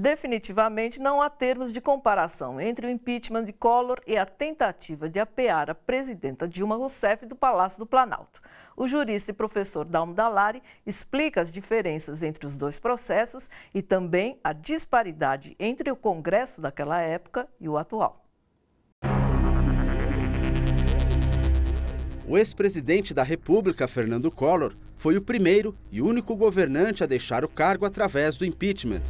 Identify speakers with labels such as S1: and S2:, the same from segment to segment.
S1: Definitivamente não há termos de comparação entre o impeachment de Collor e a tentativa de apear a presidenta Dilma Rousseff do Palácio do Planalto. O jurista e professor Dalmo Dallari explica as diferenças entre os dois processos e também a disparidade entre o Congresso daquela época e o atual.
S2: O ex-presidente da República, Fernando Collor, foi o primeiro e único governante a deixar o cargo através do impeachment.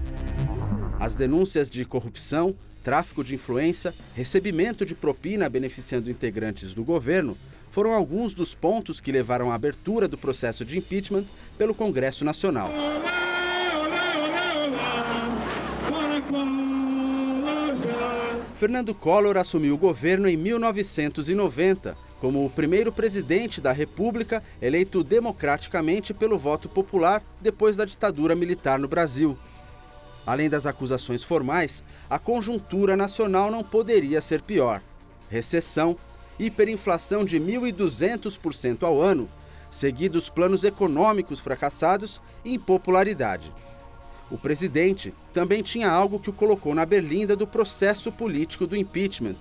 S2: As denúncias de corrupção, tráfico de influência, recebimento de propina beneficiando integrantes do governo foram alguns dos pontos que levaram à abertura do processo de impeachment pelo Congresso Nacional. Fernando Collor assumiu o governo em 1990, como o primeiro presidente da República eleito democraticamente pelo voto popular depois da ditadura militar no Brasil. Além das acusações formais, a conjuntura nacional não poderia ser pior. Recessão, hiperinflação de 1.200% ao ano, seguidos planos econômicos fracassados e impopularidade. O presidente também tinha algo que o colocou na berlinda do processo político do impeachment: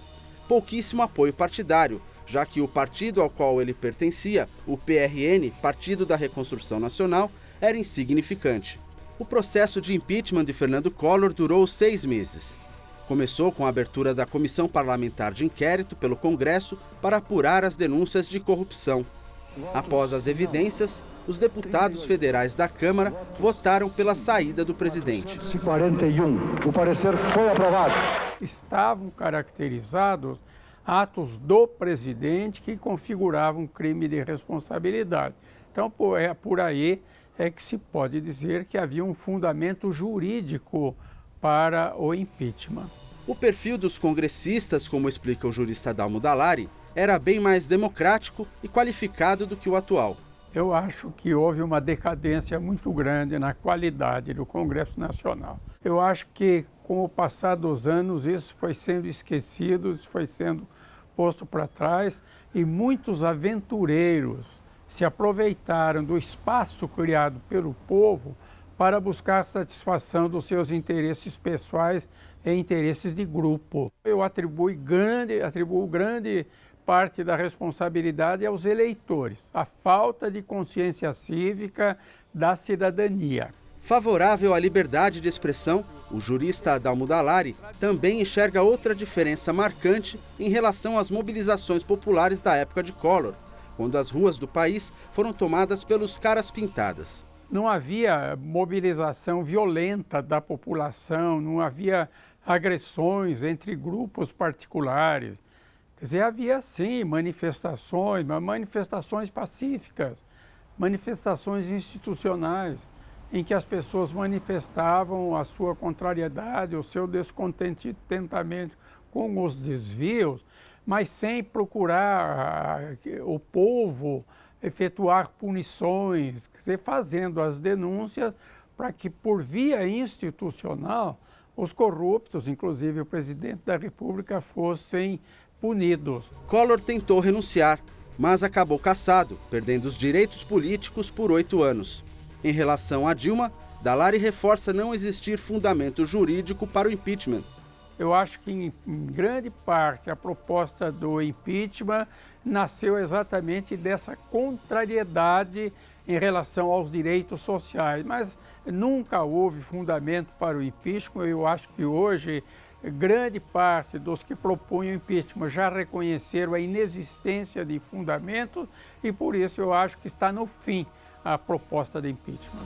S2: pouquíssimo apoio partidário, já que o partido ao qual ele pertencia, o PRN, Partido da Reconstrução Nacional, era insignificante. O processo de impeachment de Fernando Collor durou 6 meses. Começou com a abertura da Comissão Parlamentar de Inquérito pelo Congresso para apurar as denúncias de corrupção. Após as evidências, os deputados federais da Câmara votaram pela saída do presidente.
S3: 41. O parecer foi aprovado.
S4: Estavam caracterizados atos do presidente que configuravam crime de responsabilidade. Então, por aí é que se pode dizer que havia um fundamento jurídico para o impeachment.
S2: O perfil dos congressistas, como explica o jurista Dalmo Dallari, era bem mais democrático e qualificado do que o atual.
S4: Eu acho que houve uma decadência muito grande na qualidade do Congresso Nacional. Eu acho que, com o passar dos anos, isso foi sendo esquecido, isso foi sendo posto para trás e muitos aventureiros se aproveitaram do espaço criado pelo povo para buscar satisfação dos seus interesses pessoais e interesses de grupo. Eu atribuo grande parte da responsabilidade aos eleitores, a falta de consciência cívica da cidadania.
S2: Favorável à liberdade de expressão, o jurista Dalmo Dallari também enxerga outra diferença marcante em relação às mobilizações populares da época de Collor, quando as ruas do país foram tomadas pelos caras pintadas.
S4: Não havia mobilização violenta da população, não havia agressões entre grupos particulares. Quer dizer, havia sim manifestações, mas manifestações pacíficas, manifestações institucionais, em que as pessoas manifestavam a sua contrariedade, o seu descontentamento com os desvios, mas sem procurar o povo efetuar punições, quer dizer, fazendo as denúncias para que, por via institucional, os corruptos, inclusive o presidente da República, fossem punidos.
S2: Collor tentou renunciar, mas acabou cassado, perdendo os direitos políticos por 8 anos. Em relação a Dilma, Dallari reforça não existir fundamento jurídico para o impeachment.
S4: Eu acho que, em grande parte, a proposta do impeachment nasceu exatamente dessa contrariedade em relação aos direitos sociais, mas nunca houve fundamento para o impeachment. Eu acho que hoje grande parte dos que propunham impeachment já reconheceram a inexistência de fundamento e por isso eu acho que está no fim a proposta de impeachment.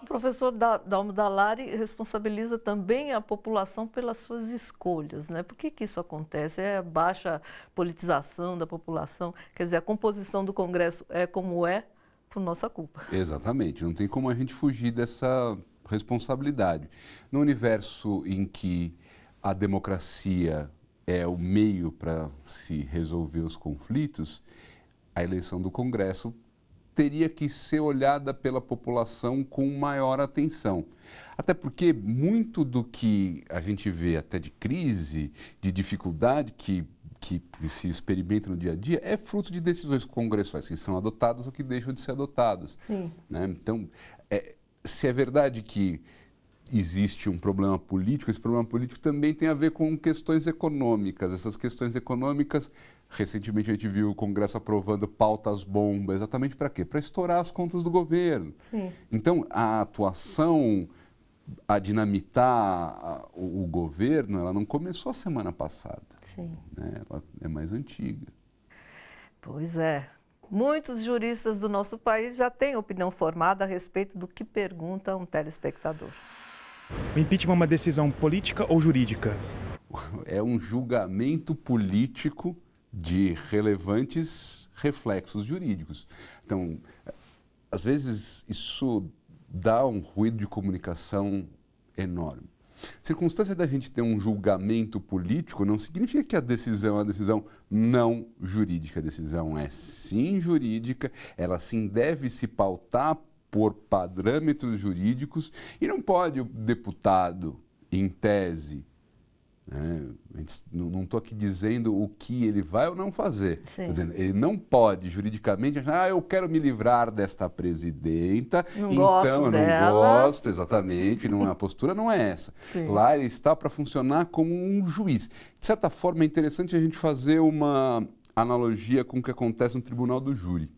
S1: O professor Dalmo Dallari responsabiliza também a população pelas suas escolhas, né? Por que isso acontece? É a baixa politização da população, quer dizer, a composição do Congresso é como é por nossa culpa.
S5: Exatamente, não tem como a gente fugir dessa responsabilidade. No universo em que a democracia é o meio para se resolver os conflitos, a eleição do Congresso teria que ser olhada pela população com maior atenção. Até porque muito do que a gente vê até de crise, de dificuldade que que se experimenta no dia a dia é fruto de decisões congressuais que são adotadas ou que deixam de ser adotadas.
S1: Sim.
S5: Né? Então, se é verdade que existe um problema político, esse problema político também tem a ver com questões econômicas. Essas questões econômicas, recentemente a gente viu o Congresso aprovando pautas bomba, exatamente para quê? Para estourar as contas do governo.
S1: Sim.
S5: Então, a atuação a dinamitar o governo, ela não começou a semana passada.
S1: Sim.
S5: Né? Ela é mais antiga.
S1: Pois é. Muitos juristas do nosso país já têm opinião formada a respeito do que pergunta um telespectador.
S6: O impeachment é uma decisão política ou jurídica?
S5: É um julgamento político de relevantes reflexos jurídicos. Então, às vezes, isso dá um ruído de comunicação enorme. A circunstância da gente ter um julgamento político não significa que a decisão é uma decisão não jurídica. A decisão é sim jurídica, ela sim deve se pautar por parâmetros jurídicos e não pode o deputado, em tese, né? Não estou aqui dizendo o que ele vai ou não fazer. Estou dizendo, ele não pode juridicamente achar, eu quero me livrar desta presidenta,
S1: não
S5: então eu
S1: dela.
S5: não gosto, exatamente, a postura não é essa.
S1: Sim.
S5: Lá ele está para funcionar como um juiz. De certa forma, é interessante a gente fazer uma analogia com o que acontece no Tribunal do Júri.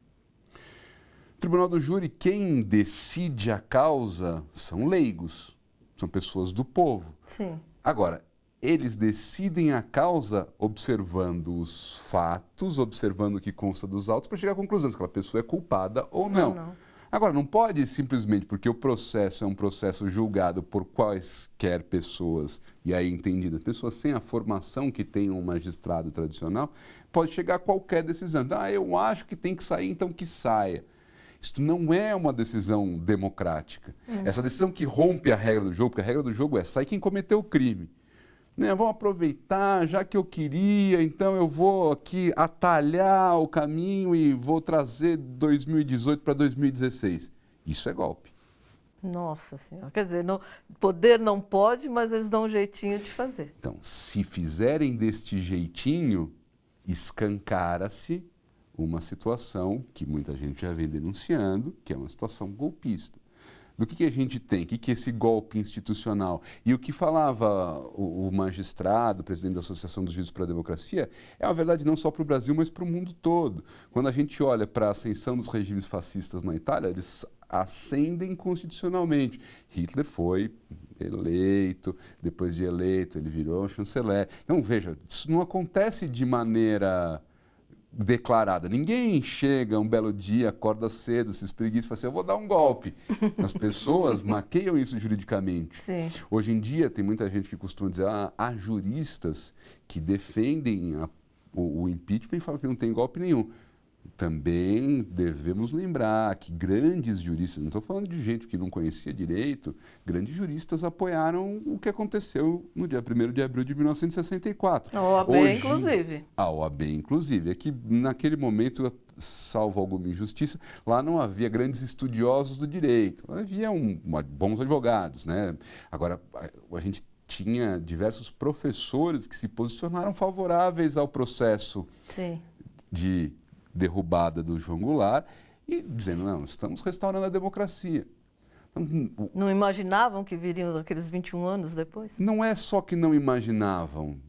S5: No Tribunal do Júri, quem decide a causa são leigos, são pessoas do povo.
S1: Sim.
S5: Agora, eles decidem a causa observando os fatos, observando o que consta dos autos, para chegar à conclusão se aquela pessoa é culpada ou não. Agora, não pode simplesmente, porque o processo é um processo julgado por quaisquer pessoas, e aí entendidas, pessoas sem a formação que tem um magistrado tradicional, pode chegar a qualquer decisão. Então, eu acho que tem que sair, então que saia. Isso não é uma decisão democrática. Essa decisão que rompe a regra do jogo, porque a regra do jogo é sai quem cometeu o crime. Né, vamos aproveitar, já que eu queria, então eu vou aqui atalhar o caminho e vou trazer 2018 para 2016. Isso é golpe.
S1: Nossa Senhora. Quer dizer, poder não pode, mas eles dão um jeitinho de fazer.
S5: Então, se fizerem deste jeitinho, escancara-se uma situação que muita gente já vem denunciando, que é uma situação golpista. Do que a gente tem? O que é esse golpe institucional? E o que falava o magistrado, o presidente da Associação dos Juízes para a Democracia, é uma verdade não só para o Brasil, mas para o mundo todo. Quando a gente olha para a ascensão dos regimes fascistas na Itália, eles ascendem constitucionalmente. Hitler foi eleito, depois de eleito ele virou chanceler. Então, veja, isso não acontece de maneira declarada. Ninguém chega um belo dia, acorda cedo, se espreguiça e fala assim, eu vou dar um golpe. As pessoas maqueiam isso juridicamente.
S1: Sim.
S5: Hoje em dia, tem muita gente que costuma dizer, há juristas que defendem o impeachment e falam que não tem golpe nenhum. Também devemos lembrar que grandes juristas, não estou falando de gente que não conhecia direito, grandes juristas apoiaram o que aconteceu no dia 1º de abril de 1964.
S1: A OAB, inclusive.
S5: A OAB, inclusive. É que naquele momento, salvo alguma injustiça, lá não havia grandes estudiosos do direito, havia bons advogados, né? Agora, a gente tinha diversos professores que se posicionaram favoráveis ao processo
S1: Sim.
S5: de derrubada do João Goulart e dizendo, não, estamos restaurando a democracia. Então,
S1: não imaginavam que viriam aqueles 21 anos depois?
S5: Não é só que não imaginavam.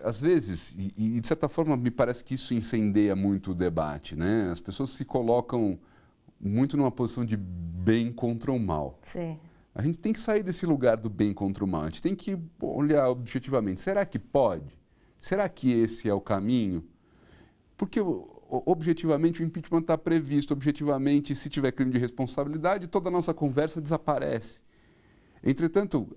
S5: Às vezes, e de certa forma me parece que isso incendeia muito o debate, né? As pessoas se colocam muito numa posição de bem contra o mal.
S1: Sim.
S5: A gente tem que sair desse lugar do bem contra o mal. A gente tem que olhar objetivamente. Será que pode? Será que esse é o caminho? Porque, objetivamente, o impeachment está previsto. Objetivamente, se tiver crime de responsabilidade, toda a nossa conversa desaparece. Entretanto,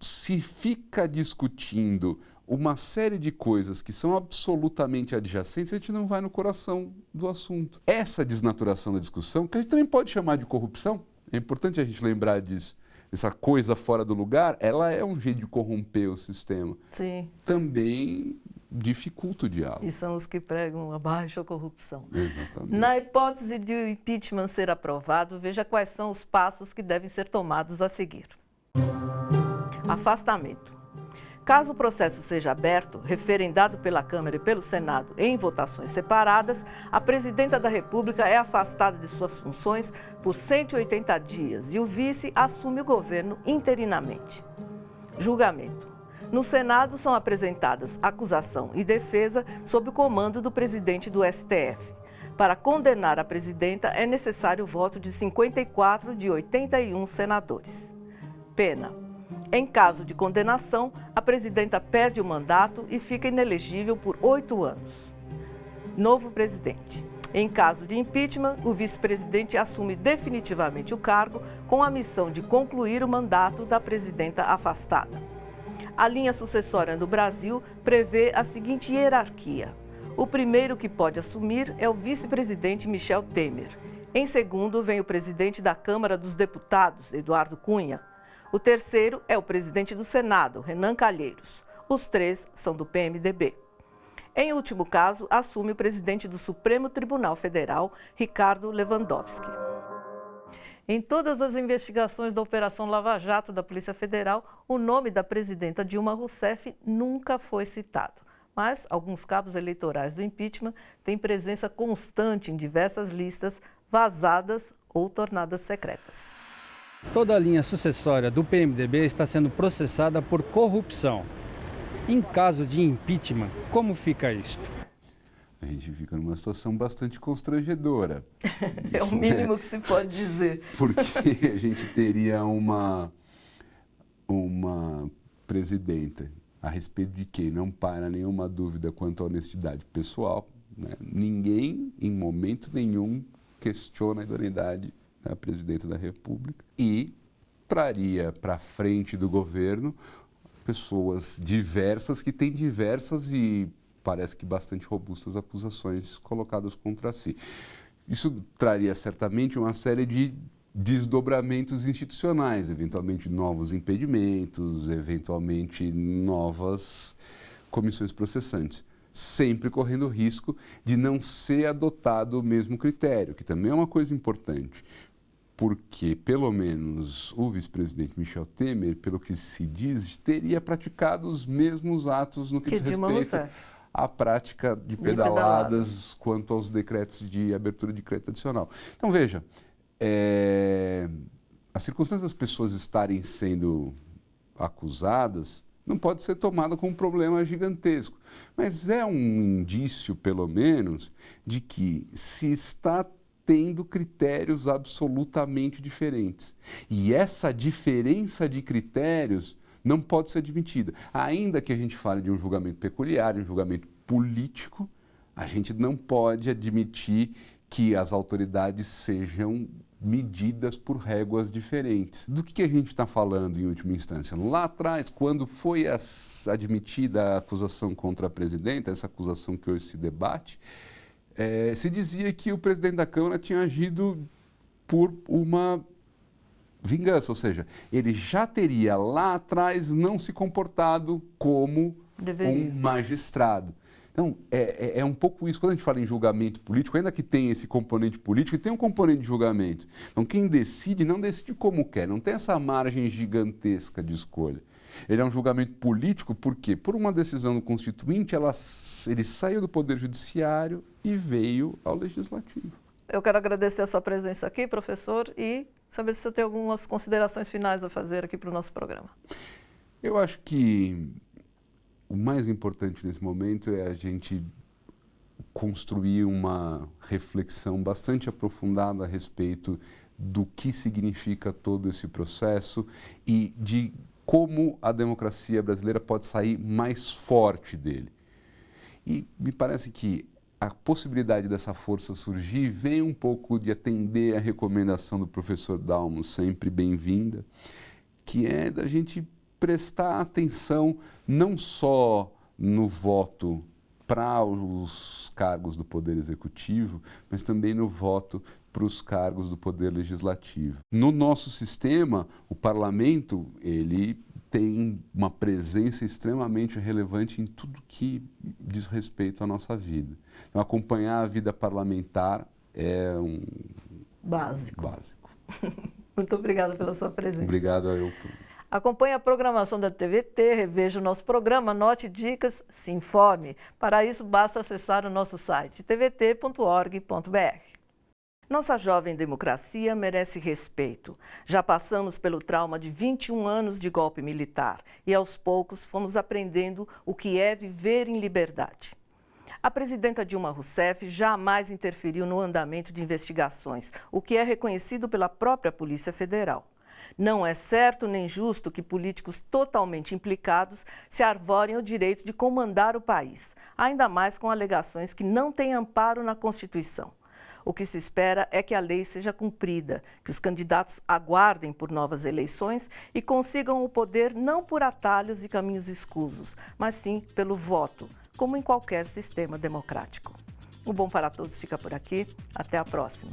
S5: se fica discutindo uma série de coisas que são absolutamente adjacentes, a gente não vai no coração do assunto. Essa desnaturação da discussão, que a gente também pode chamar de corrupção, é importante a gente lembrar disso. Essa coisa fora do lugar, ela é um jeito de corromper o sistema.
S1: Sim.
S5: Também dificulta o diálogo.
S1: E são os que pregam abaixo a corrupção.
S5: Exatamente.
S1: Na hipótese de o impeachment ser aprovado, veja quais são os passos que devem ser tomados a seguir. Afastamento. Caso o processo seja aberto, referendado pela Câmara e pelo Senado em votações separadas, a Presidenta da República é afastada de suas funções por 180 dias e o vice assume o governo interinamente. Julgamento. No Senado são apresentadas acusação e defesa sob o comando do presidente do STF. Para condenar a presidenta é necessário o voto de 54 de 81 senadores. Pena. Em caso de condenação, a presidenta perde o mandato e fica inelegível por 8 anos. Novo presidente. Em caso de impeachment, o vice-presidente assume definitivamente o cargo com a missão de concluir o mandato da presidenta afastada. A linha sucessória no Brasil prevê a seguinte hierarquia. O primeiro que pode assumir é o vice-presidente Michel Temer. Em segundo, vem o presidente da Câmara dos Deputados, Eduardo Cunha. O terceiro é o presidente do Senado, Renan Calheiros. Os 3 são do PMDB. Em último caso, assume o presidente do Supremo Tribunal Federal, Ricardo Lewandowski. Em todas as investigações da Operação Lava Jato da Polícia Federal, o nome da presidenta Dilma Rousseff nunca foi citado. Mas alguns cabos eleitorais do impeachment têm presença constante em diversas listas vazadas ou tornadas secretas.
S7: Toda a linha sucessória do PMDB está sendo processada por corrupção. Em caso de impeachment, como fica isto?
S5: A gente fica numa situação bastante constrangedora.
S1: É o mínimo que se pode dizer.
S5: Porque a gente teria uma presidenta a respeito de quem não paira nenhuma dúvida quanto à honestidade pessoal, né? Ninguém, em momento nenhum, questiona a idoneidade da presidenta da República e traria para frente do governo pessoas diversas que têm diversas e parece que bastante robustas acusações colocadas contra si. Isso traria certamente uma série de desdobramentos institucionais, eventualmente novos impedimentos, eventualmente novas comissões processantes, sempre correndo o risco de não ser adotado o mesmo critério, que também é uma coisa importante, porque pelo menos o vice-presidente Michel Temer, pelo que se diz, teria praticado os mesmos atos no que diz respeito à prática de pedaladas quanto aos decretos de abertura de crédito adicional. Então, veja, a circunstância das pessoas estarem sendo acusadas não pode ser tomada como um problema gigantesco, mas é um indício, pelo menos, de que se está tendo critérios absolutamente diferentes. E essa diferença de critérios não pode ser admitida. Ainda que a gente fale de um julgamento peculiar, de um julgamento político, a gente não pode admitir que as autoridades sejam medidas por réguas diferentes. Do que a gente está falando em última instância? Lá atrás, quando foi admitida a acusação contra a presidenta, essa acusação que hoje se debate, se dizia que o presidente da Câmara tinha agido por uma vingança, ou seja, ele já teria lá atrás não se comportado como um magistrado. Então, é um pouco isso. Quando a gente fala em julgamento político, ainda que tenha esse componente político, tem um componente de julgamento. Então, quem decide, não decide como quer, não tem essa margem gigantesca de escolha. Ele é um julgamento político, por quê? Por uma decisão do Constituinte, ele saiu do Poder Judiciário e veio ao Legislativo.
S1: Eu quero agradecer a sua presença aqui, professor, e saber se o senhor tem algumas considerações finais a fazer aqui para o nosso programa.
S5: Eu acho que o mais importante nesse momento é a gente construir uma reflexão bastante aprofundada a respeito do que significa todo esse processo e de como a democracia brasileira pode sair mais forte dele. E me parece que a possibilidade dessa força surgir vem um pouco de atender a recomendação do professor Dalmo, sempre bem-vinda, que é da gente prestar atenção não só no voto para os cargos do Poder Executivo, mas também no voto para os cargos do Poder Legislativo. No nosso sistema, o Parlamento, ele tem uma presença extremamente relevante em tudo que diz respeito à nossa vida. Então, acompanhar a vida parlamentar é um
S1: básico. Muito obrigada pela sua presença.
S5: Obrigado a eu.
S1: Acompanhe a programação da TVT, reveja o nosso programa, anote dicas, se informe. Para isso, basta acessar o nosso site tvt.org.br. Nossa jovem democracia merece respeito. Já passamos pelo trauma de 21 anos de golpe militar e, aos poucos, fomos aprendendo o que é viver em liberdade. A presidenta Dilma Rousseff jamais interferiu no andamento de investigações, o que é reconhecido pela própria Polícia Federal. Não é certo nem justo que políticos totalmente implicados se arvorem o direito de comandar o país, ainda mais com alegações que não têm amparo na Constituição. O que se espera é que a lei seja cumprida, que os candidatos aguardem por novas eleições e consigam o poder não por atalhos e caminhos escusos, mas sim pelo voto, como em qualquer sistema democrático. O Bom para Todos fica por aqui. Até a próxima.